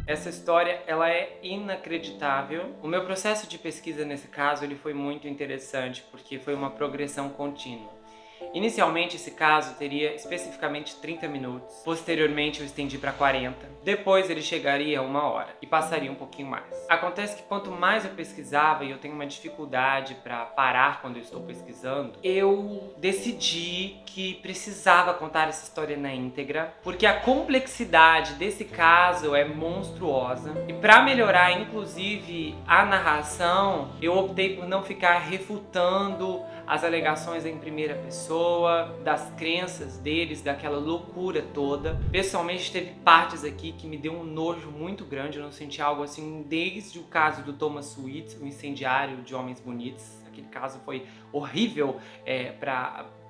Essa história, ela é inacreditável. O meu processo de pesquisa nesse caso, ele foi muito interessante, porque foi uma progressão contínua. Inicialmente, esse caso teria especificamente 30 minutos. Posteriormente, eu estendi para 40. Depois, ele chegaria a 1 hora e passaria um pouquinho mais. Acontece que quanto mais eu pesquisava, e eu tenho uma dificuldade para parar quando eu estou pesquisando, eu decidi que precisava contar essa história na íntegra, porque a complexidade desse caso é monstruosa. E para melhorar, inclusive, a narração, eu optei por não ficar refutando as alegações em primeira pessoa, das crenças deles, daquela loucura toda. Pessoalmente, teve partes aqui que me deu um nojo muito grande. Eu não senti algo assim desde o caso do Thomas Sweet, o incendiário de Homens Bonitos. Aquele caso foi horrível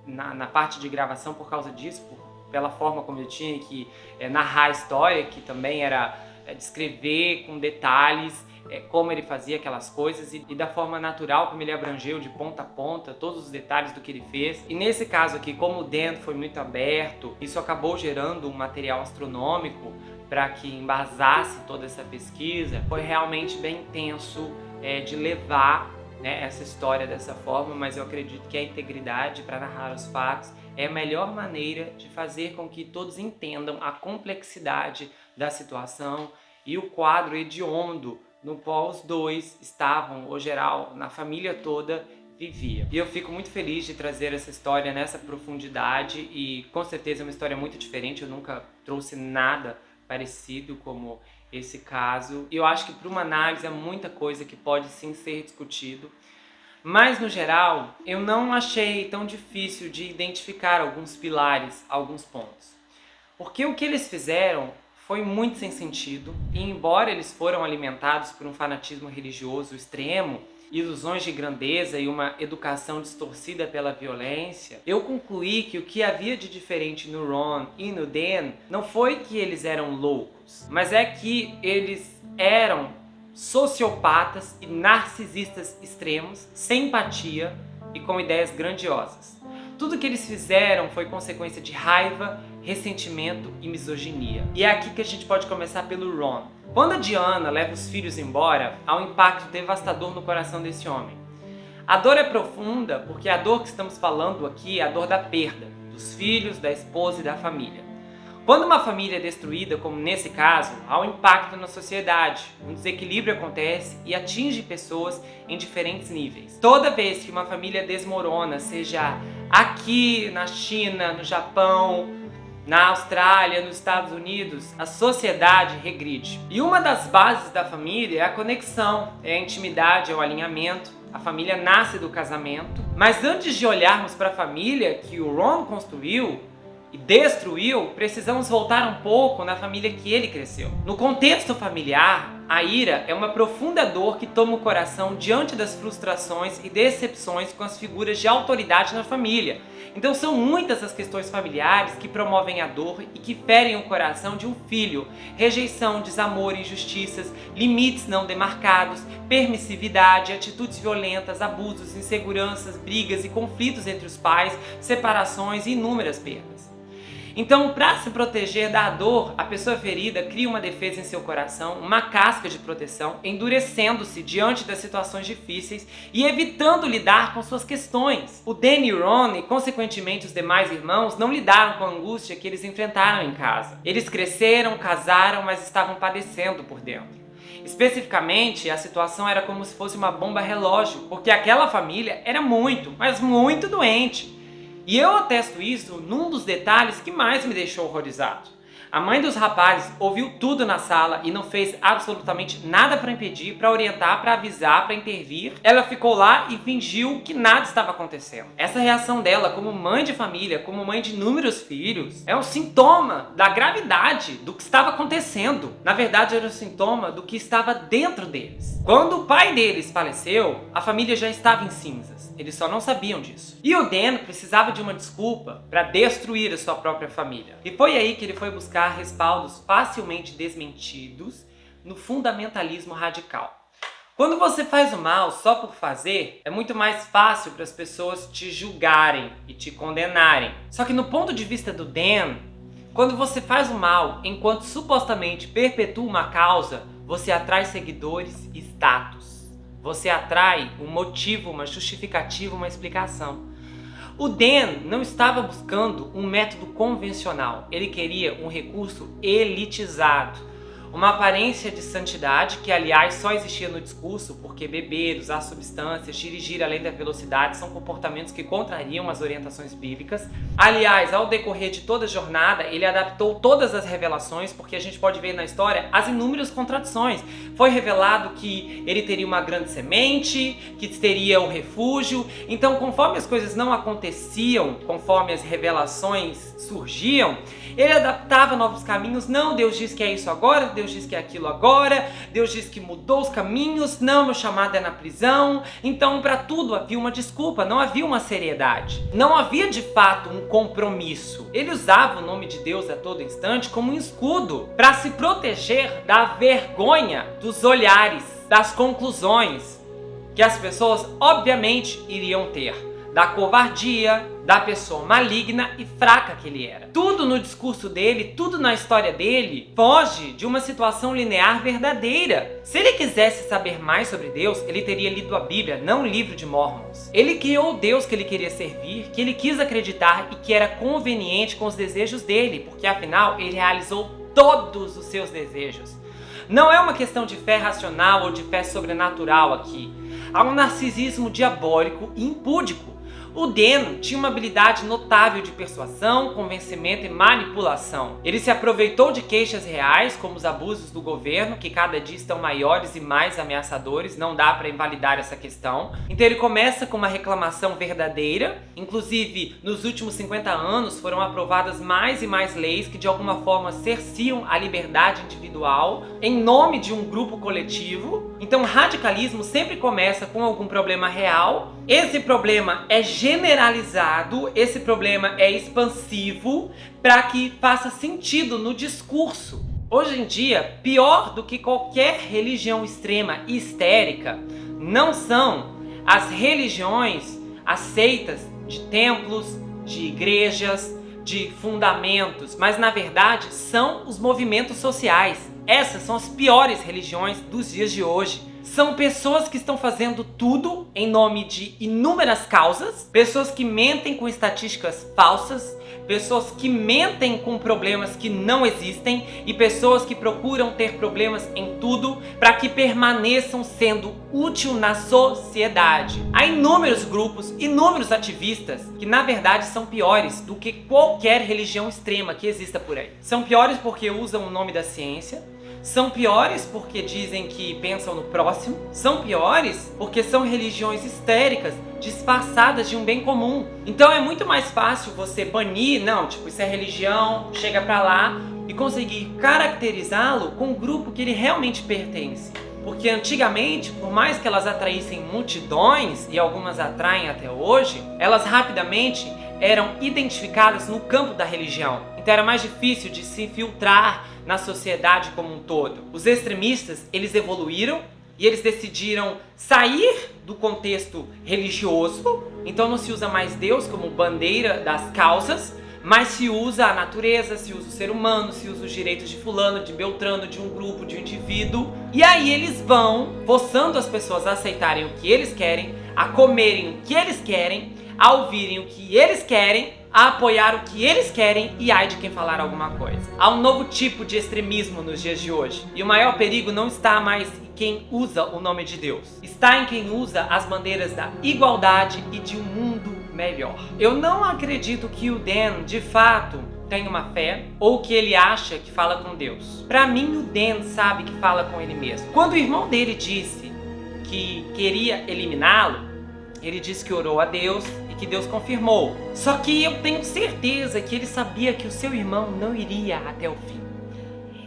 na parte de gravação por causa disso, pela forma como eu tinha que narrar a história, que também era descrever com detalhes como ele fazia aquelas coisas e da forma natural como ele abrangeu de ponta a ponta todos os detalhes do que ele fez. E nesse caso aqui, como o Dan foi muito aberto, isso acabou gerando um material astronômico para que embasasse toda essa pesquisa. Foi realmente bem intenso de levar essa história dessa forma, mas eu acredito que a integridade para narrar os fatos é a melhor maneira de fazer com que todos entendam a complexidade da situação e o quadro hediondo no qual os dois estavam, ou geral, na família toda vivia. E eu fico muito feliz de trazer essa história nessa profundidade e com certeza é uma história muito diferente. Eu nunca trouxe nada parecido como esse caso. E eu acho que para uma análise há muita coisa que pode sim ser discutido. Mas no geral, eu não achei tão difícil de identificar alguns pilares, alguns pontos. Porque o que eles fizeram foi muito sem sentido, e embora eles foram alimentados por um fanatismo religioso extremo, ilusões de grandeza e uma educação distorcida pela violência, eu concluí que o que havia de diferente no Ron e no Dan não foi que eles eram loucos, mas é que eles eram sociopatas e narcisistas extremos, sem empatia e com ideias grandiosas. Tudo que eles fizeram foi consequência de raiva, ressentimento e misoginia. E é aqui que a gente pode começar pelo Ron. Quando a Diana leva os filhos embora, há um impacto devastador no coração desse homem. A dor é profunda porque a dor que estamos falando aqui é a dor da perda, dos filhos, da esposa e da família. Quando uma família é destruída, como nesse caso, há um impacto na sociedade. Um desequilíbrio acontece e atinge pessoas em diferentes níveis. Toda vez que uma família desmorona, seja aqui na China, no Japão, na Austrália, nos Estados Unidos, a sociedade regride. E uma das bases da família é a conexão, é a intimidade, é o alinhamento. A família nasce do casamento. Mas antes de olharmos para a família que o Ron construiu e destruiu, precisamos voltar um pouco na família que ele cresceu. No contexto familiar, a ira é uma profunda dor que toma o coração diante das frustrações e decepções com as figuras de autoridade na família. Então são muitas as questões familiares que promovem a dor e que ferem o coração de um filho. Rejeição, desamor, injustiças, limites não demarcados, permissividade, atitudes violentas, abusos, inseguranças, brigas e conflitos entre os pais, separações e inúmeras perdas. Então, para se proteger da dor, a pessoa ferida cria uma defesa em seu coração, uma casca de proteção, endurecendo-se diante das situações difíceis e evitando lidar com suas questões. O Dan e o Ron, e consequentemente os demais irmãos, não lidaram com a angústia que eles enfrentaram em casa. Eles cresceram, casaram, mas estavam padecendo por dentro. Especificamente, a situação era como se fosse uma bomba relógio, porque aquela família era muito, mas muito doente. E eu atesto isso num dos detalhes que mais me deixou horrorizado. A mãe dos rapazes ouviu tudo na sala e não fez absolutamente nada para impedir, para orientar, para avisar, para intervir. Ela ficou lá e fingiu que nada estava acontecendo. Essa reação dela como mãe de família, como mãe de inúmeros filhos, é um sintoma da gravidade do que estava acontecendo. Na verdade, era um sintoma do que estava dentro deles. Quando o pai deles faleceu, a família já estava em cinzas. Eles só não sabiam disso. E o Dan precisava de uma desculpa para destruir a sua própria família. E foi aí que ele foi buscar respaldos facilmente desmentidos no fundamentalismo radical. Quando você faz o mal só por fazer, é muito mais fácil para as pessoas te julgarem e te condenarem. Só que no ponto de vista do Dan, Quando você faz o mal, enquanto supostamente perpetua uma causa, você atrai seguidores e status. Você atrai um motivo, uma justificativa, uma explicação. O Dan não estava buscando um método convencional. Ele queria um recurso elitizado. Uma aparência de santidade que, aliás, só existia no discurso porque beber, usar substâncias, dirigir além da velocidade são comportamentos que contrariam as orientações bíblicas. Aliás, ao decorrer de toda a jornada, ele adaptou todas as revelações, porque a gente pode ver na história as inúmeras contradições. Foi revelado que ele teria uma grande semente, que teria um refúgio. Então, conforme as coisas não aconteciam, conforme as revelações surgiam, ele adaptava novos caminhos. Não, Deus diz que é isso agora, Deus diz que é aquilo agora, Deus diz que mudou os caminhos, não, meu chamado é na prisão. Então, para tudo havia uma desculpa, não havia uma seriedade. Não havia de fato um compromisso. Ele usava o nome de Deus a todo instante como um escudo para se proteger da vergonha, dos olhares, das conclusões que as pessoas obviamente iriam ter, da covardia, da pessoa maligna e fraca que ele era. Tudo no discurso dele, tudo na história dele, foge de uma situação linear verdadeira. Se ele quisesse saber mais sobre Deus, ele teria lido a Bíblia, não o livro de Mormons. Ele criou o Deus que ele queria servir, que ele quis acreditar e que era conveniente com os desejos dele, porque afinal ele realizou todos os seus desejos. Não é uma questão de fé racional ou de fé sobrenatural aqui. Há um narcisismo diabólico e impúdico. O Dan tinha uma habilidade notável de persuasão, convencimento e manipulação. Ele se aproveitou de queixas reais, como os abusos do governo, que cada dia estão maiores e mais ameaçadores, não dá para invalidar essa questão. Então ele começa com uma reclamação verdadeira. Inclusive, nos últimos 50 anos foram aprovadas mais e mais leis que de alguma forma cerciam a liberdade individual em nome de um grupo coletivo. Então o radicalismo sempre começa com algum problema real. Esse problema é generalizado, esse problema é expansivo para que faça sentido no discurso. Hoje em dia, pior do que qualquer religião extrema e histérica, não são as religiões, as seitas de templos, de igrejas, de fundamentos, mas na verdade são os movimentos sociais. Essas são as piores religiões dos dias de hoje. São pessoas que estão fazendo tudo em nome de inúmeras causas, pessoas que mentem com estatísticas falsas, pessoas que mentem com problemas que não existem e pessoas que procuram ter problemas em tudo para que permaneçam sendo útil na sociedade. Há inúmeros grupos, inúmeros ativistas que na verdade são piores do que qualquer religião extrema que exista por aí. São piores porque usam o nome da ciência, são piores porque dizem que pensam no próximo, são piores porque são religiões histéricas disfarçadas de um bem comum. Então é muito mais fácil você banir, não, tipo, isso é religião, chega pra lá, e conseguir caracterizá-lo com o grupo que ele realmente pertence. Porque antigamente, por mais que elas atraíssem multidões, e algumas atraem até hoje, elas rapidamente eram identificadas no campo da religião. Então era mais difícil de se infiltrar na sociedade como um todo. Os extremistas, eles evoluíram e eles decidiram sair do contexto religioso. Então não se usa mais Deus como bandeira das causas, mas se usa a natureza, se usa o ser humano, se usa os direitos de fulano, de beltrano, de um grupo, de um indivíduo. E aí eles vão forçando as pessoas a aceitarem o que eles querem, a comerem o que eles querem, a ouvirem o que eles querem, a apoiar o que eles querem e ai de quem falar alguma coisa. Há um novo tipo de extremismo nos dias de hoje. E o maior perigo não está mais em quem usa o nome de Deus. Está em quem usa as bandeiras da igualdade e de um mundo melhor. Eu não acredito que o Dan, de fato, tem uma fé ou que ele acha que fala com Deus. Para mim, o Dan sabe que fala com ele mesmo. Quando o irmão dele disse que queria eliminá-lo, ele disse que orou a Deus e que Deus confirmou. Só que eu tenho certeza que ele sabia que o seu irmão não iria até o fim.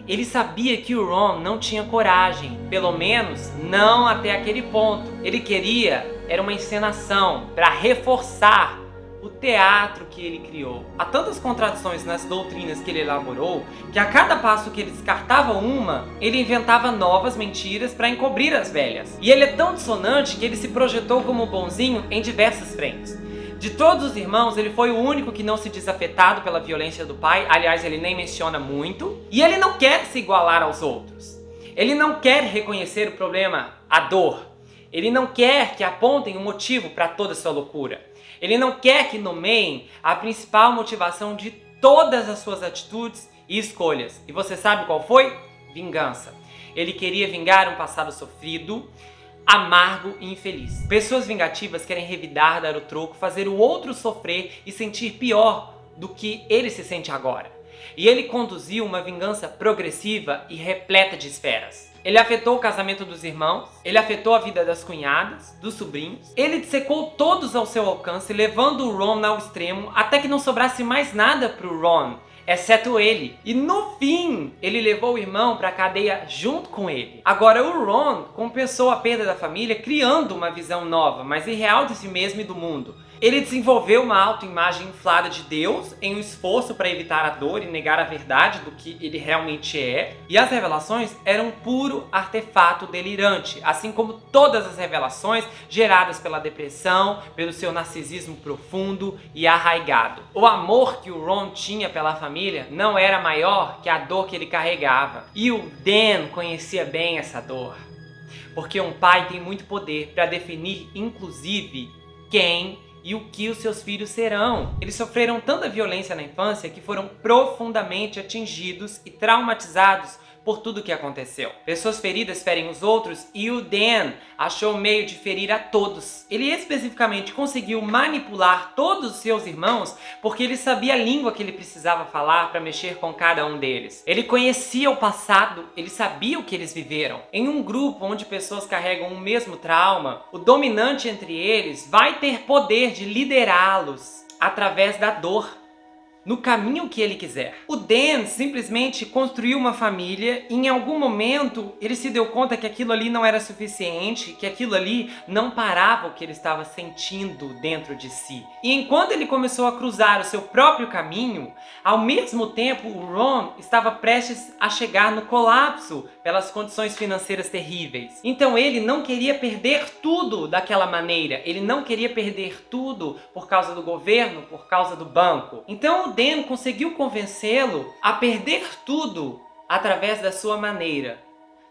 Ele sabia que o Ron não tinha coragem, pelo menos não até aquele ponto. Ele queria, era uma encenação para reforçar o teatro que ele criou. Há tantas contradições nas doutrinas que ele elaborou, que a cada passo que ele descartava uma, ele inventava novas mentiras para encobrir as velhas. E ele é tão dissonante que ele se projetou como bonzinho em diversas frentes. De todos os irmãos, ele foi o único que não se diz afetado pela violência do pai. Aliás, ele nem menciona muito. E ele não quer se igualar aos outros. Ele não quer reconhecer o problema, a dor. Ele não quer que apontem um motivo para toda a sua loucura. Ele não quer que nomeiem a principal motivação de todas as suas atitudes e escolhas. E você sabe qual foi? Vingança. Ele queria vingar um passado sofrido, amargo e infeliz. Pessoas vingativas querem revidar, dar o troco, fazer o outro sofrer e sentir pior do que ele se sente agora. E ele conduziu uma vingança progressiva e repleta de esferas. Ele afetou o casamento dos irmãos, ele afetou a vida das cunhadas, dos sobrinhos, ele dissecou todos ao seu alcance, levando o Ron ao extremo, até que não sobrasse mais nada pro Ron, exceto ele. E no fim, ele levou o irmão para a cadeia junto com ele. Agora o Ron compensou a perda da família criando uma visão nova, mas irreal de si mesmo e do mundo. Ele desenvolveu uma autoimagem inflada de Deus em um esforço para evitar a dor e negar a verdade do que ele realmente é. E as revelações eram um puro artefato delirante, assim como todas as revelações geradas pela depressão, pelo seu narcisismo profundo e arraigado. O amor que o Ron tinha pela família não era maior que a dor que ele carregava. E o Dan conhecia bem essa dor, porque um pai tem muito poder para definir, inclusive, quem e o que os seus filhos serão. Eles sofreram tanta violência na infância que foram profundamente atingidos e traumatizados por tudo o que aconteceu. Pessoas feridas ferem os outros e o Dan achou um meio de ferir a todos. Ele especificamente conseguiu manipular todos os seus irmãos porque ele sabia a língua que ele precisava falar para mexer com cada um deles. Ele conhecia o passado, ele sabia o que eles viveram. Em um grupo onde pessoas carregam o mesmo trauma, o dominante entre eles vai ter poder de liderá-los através da dor, no caminho que ele quiser. O Dan simplesmente construiu uma família e em algum momento ele se deu conta que aquilo ali não era suficiente, que aquilo ali não parava o que ele estava sentindo dentro de si. E enquanto ele começou a cruzar o seu próprio caminho, ao mesmo tempo o Ron estava prestes a chegar no colapso pelas condições financeiras terríveis. Então ele não queria perder tudo daquela maneira, ele não queria perder tudo por causa do governo, por causa do banco. Então o Dan conseguiu convencê-lo a perder tudo através da sua maneira.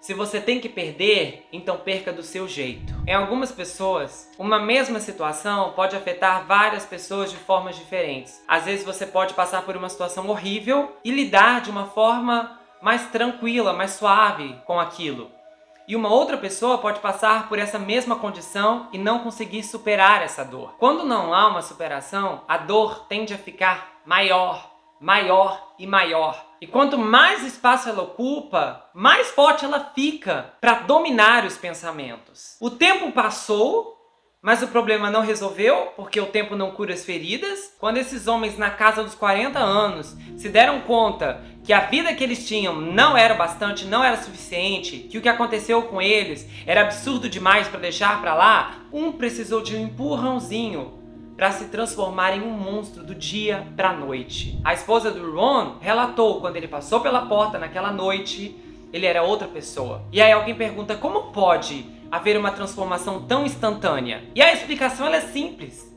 Se você tem que perder, então perca do seu jeito. Em algumas pessoas, uma mesma situação pode afetar várias pessoas de formas diferentes. Às vezes você pode passar por uma situação horrível e lidar de uma forma mais tranquila, mais suave com aquilo. E uma outra pessoa pode passar por essa mesma condição e não conseguir superar essa dor. Quando não há uma superação, a dor tende a ficar maior, maior e maior. E quanto mais espaço ela ocupa, mais forte ela fica para dominar os pensamentos. O tempo passou, mas o problema não resolveu, porque o tempo não cura as feridas. Quando esses homens na casa dos 40 anos se deram conta que a vida que eles tinham não era bastante, não era suficiente, que o que aconteceu com eles era absurdo demais para deixar para lá, um precisou de um empurrãozinho para se transformar em um monstro do dia para a noite. A esposa do Ron relatou quando ele passou pela porta naquela noite, ele era outra pessoa. E aí alguém pergunta como pode haver uma transformação tão instantânea? E a explicação ela é simples.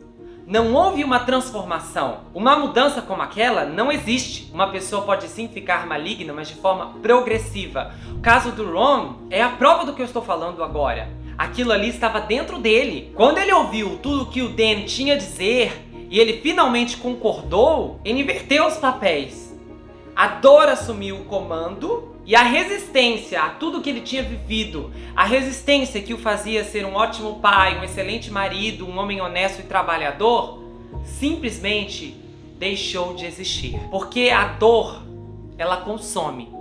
Não houve uma transformação. Uma mudança como aquela não existe. Uma pessoa pode sim ficar maligna, mas de forma progressiva. O caso do Ron é a prova do que eu estou falando agora. Aquilo ali estava dentro dele. Quando ele ouviu tudo que o Dan tinha a dizer e ele finalmente concordou, ele inverteu os papéis. A dor assumiu o comando e a resistência a tudo que ele tinha vivido, a resistência que o fazia ser um ótimo pai, um excelente marido, um homem honesto e trabalhador, simplesmente deixou de existir. Porque a dor, ela consome.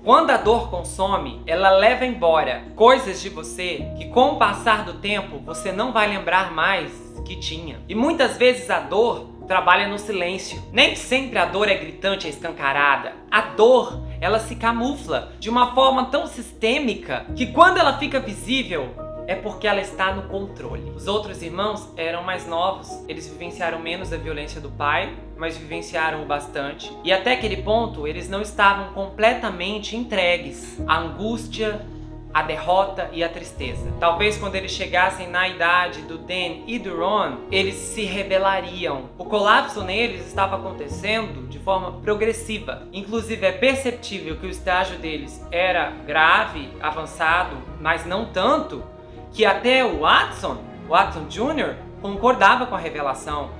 Quando a dor consome, ela leva embora coisas de você que com o passar do tempo você não vai lembrar mais que tinha. E muitas vezes a dor trabalha no silêncio. Nem sempre a dor é gritante e escancarada. A dor, ela se camufla de uma forma tão sistêmica que quando ela fica visível, é porque ela está no controle. Os outros irmãos eram mais novos, eles vivenciaram menos a violência do pai, mas vivenciaram o bastante. E até aquele ponto, eles não estavam completamente entregues à angústia a derrota e a tristeza. Talvez quando eles chegassem na idade do Dan e do Ron, eles se rebelariam. O colapso neles estava acontecendo de forma progressiva. Inclusive é perceptível que o estágio deles era grave, avançado, mas não tanto, que até o Watson Jr., concordava com a revelação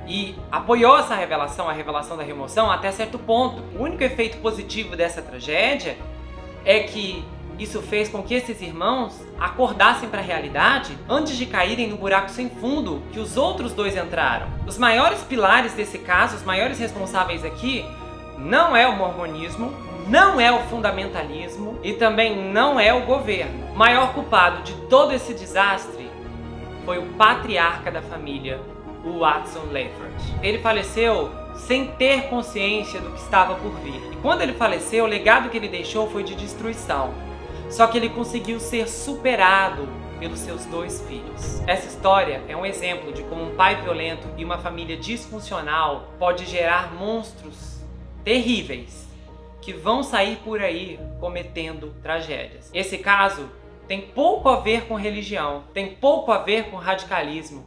e apoiou essa revelação, a revelação da remoção, até certo ponto. O único efeito positivo dessa tragédia é que isso fez com que esses irmãos acordassem para a realidade antes de caírem no buraco sem fundo que os outros dois entraram. Os maiores pilares desse caso, os maiores responsáveis aqui, não é o mormonismo, não é o fundamentalismo e também não é o governo. O maior culpado de todo esse desastre foi o patriarca da família, o Watson Layford. Ele faleceu sem ter consciência do que estava por vir. E quando ele faleceu, o legado que ele deixou foi de destruição. Só que ele conseguiu ser superado pelos seus 2 filhos. Essa história é um exemplo de como um pai violento e uma família disfuncional pode gerar monstros terríveis que vão sair por aí cometendo tragédias. Esse caso tem pouco a ver com religião, tem pouco a ver com radicalismo,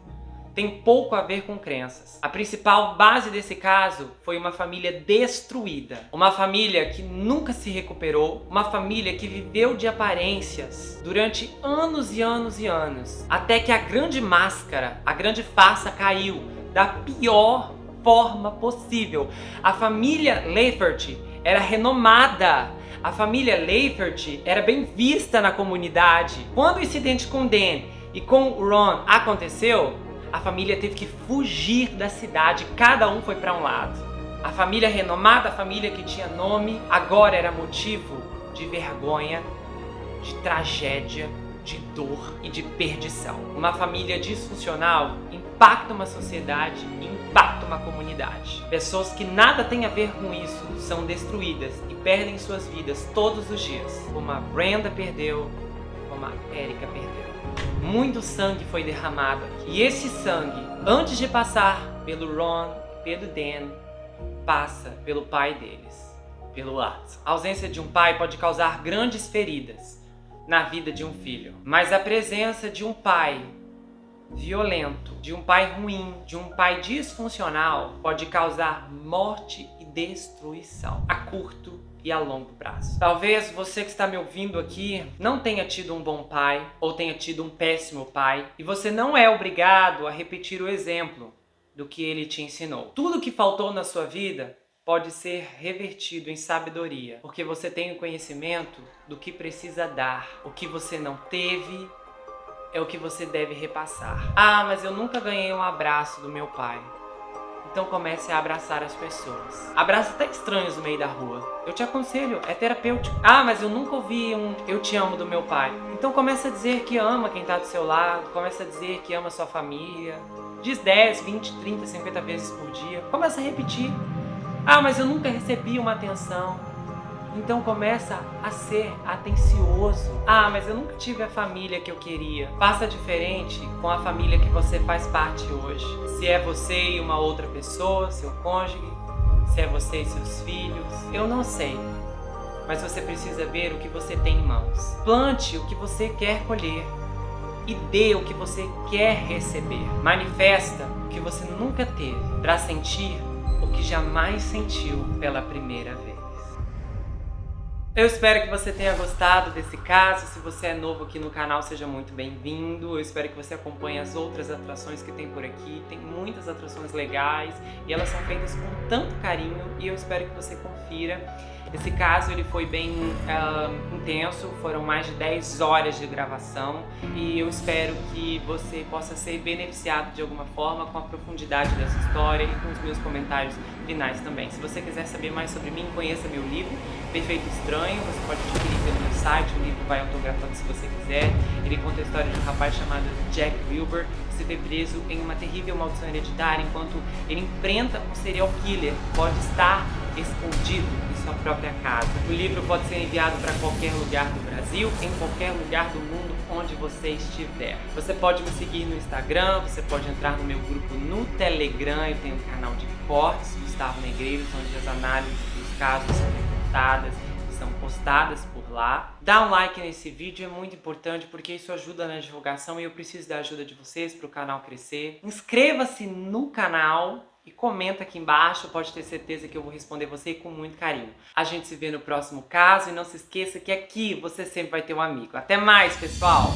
tem pouco a ver com crenças. A principal base desse caso foi uma família destruída. Uma família que nunca se recuperou. Uma família que viveu de aparências durante anos e anos e anos. Até que a grande máscara, a grande farsa caiu da pior forma possível. A família Layford era renomada. A família Layford era bem vista na comunidade. Quando o incidente com Dan e com o Ron aconteceu, a família teve que fugir da cidade, cada um foi para um lado. A família renomada, a família que tinha nome, agora era motivo de vergonha, de tragédia, de dor e de perdição. Uma família disfuncional impacta uma sociedade, impacta uma comunidade. Pessoas que nada têm a ver com isso são destruídas e perdem suas vidas todos os dias. Como a Brenda perdeu, como a Erika perdeu. Muito sangue foi derramado aqui. E esse sangue, antes de passar pelo Ron, pelo Dan, passa pelo pai deles, pelo Watson. A ausência de um pai pode causar grandes feridas na vida de um filho. Mas a presença de um pai violento, de um pai ruim, de um pai disfuncional, pode causar morte e destruição a curto e a longo prazo. Talvez você que está me ouvindo aqui não tenha tido um bom pai ou tenha tido um péssimo pai e você não é obrigado a repetir o exemplo do que ele te ensinou. Tudo que faltou na sua vida pode ser revertido em sabedoria, porque você tem o conhecimento do que precisa dar. O que você não teve é o que você deve repassar. Ah, mas eu nunca ganhei um abraço do meu pai. Então comece a abraçar as pessoas. Abraça até estranhos no meio da rua. Eu te aconselho, é terapêutico. Ah, mas eu nunca ouvi um eu te amo do meu pai. Então comece a dizer que ama quem está do seu lado. Comece a dizer que ama a sua família. Diz 10, 20, 30, 50 vezes por dia. Começa a repetir. Ah, mas eu nunca recebi uma atenção. Então começa a ser atencioso. Ah, mas eu nunca tive a família que eu queria. Faça diferente com a família que você faz parte hoje. Se é você e uma outra pessoa, seu cônjuge, se é você e seus filhos, eu não sei. Mas você precisa ver o que você tem em mãos. Plante o que você quer colher e dê o que você quer receber. Manifesta o que você nunca teve para sentir o que jamais sentiu pela primeira vez. Eu espero que você tenha gostado desse caso. Se você é novo aqui no canal, seja muito bem-vindo. Eu espero que você acompanhe as outras atrações que tem por aqui. Tem muitas atrações legais e elas são feitas com tanto carinho e eu espero que você confira. Esse caso ele foi bem intenso, foram mais de 10 horas de gravação e eu espero que você possa ser beneficiado de alguma forma com a profundidade dessa história e com os meus comentários finais também. Se você quiser saber mais sobre mim, conheça meu livro, Perfeito Estranho. Você pode adquirir pelo meu site, o livro vai autografado se você quiser. Ele conta a história de um rapaz chamado Jack Wilbur, que se vê preso em uma terrível maldição hereditária enquanto ele enfrenta um serial killer que pode estar escondido em sua própria casa. O livro pode ser enviado para qualquer lugar do Brasil, em qualquer lugar do mundo onde você estiver. Você pode me seguir no Instagram, você pode entrar no meu grupo no Telegram, eu tenho um canal de cortes, Gustavo Negreiros, onde as análises dos casos são reportadas e são postadas por lá. Dá um like nesse vídeo, é muito importante porque isso ajuda na divulgação e eu preciso da ajuda de vocês para o canal crescer. Inscreva-se no canal e comenta aqui embaixo, pode ter certeza que eu vou responder você com muito carinho. A gente se vê no próximo caso e não se esqueça que aqui você sempre vai ter um amigo. Até mais, pessoal!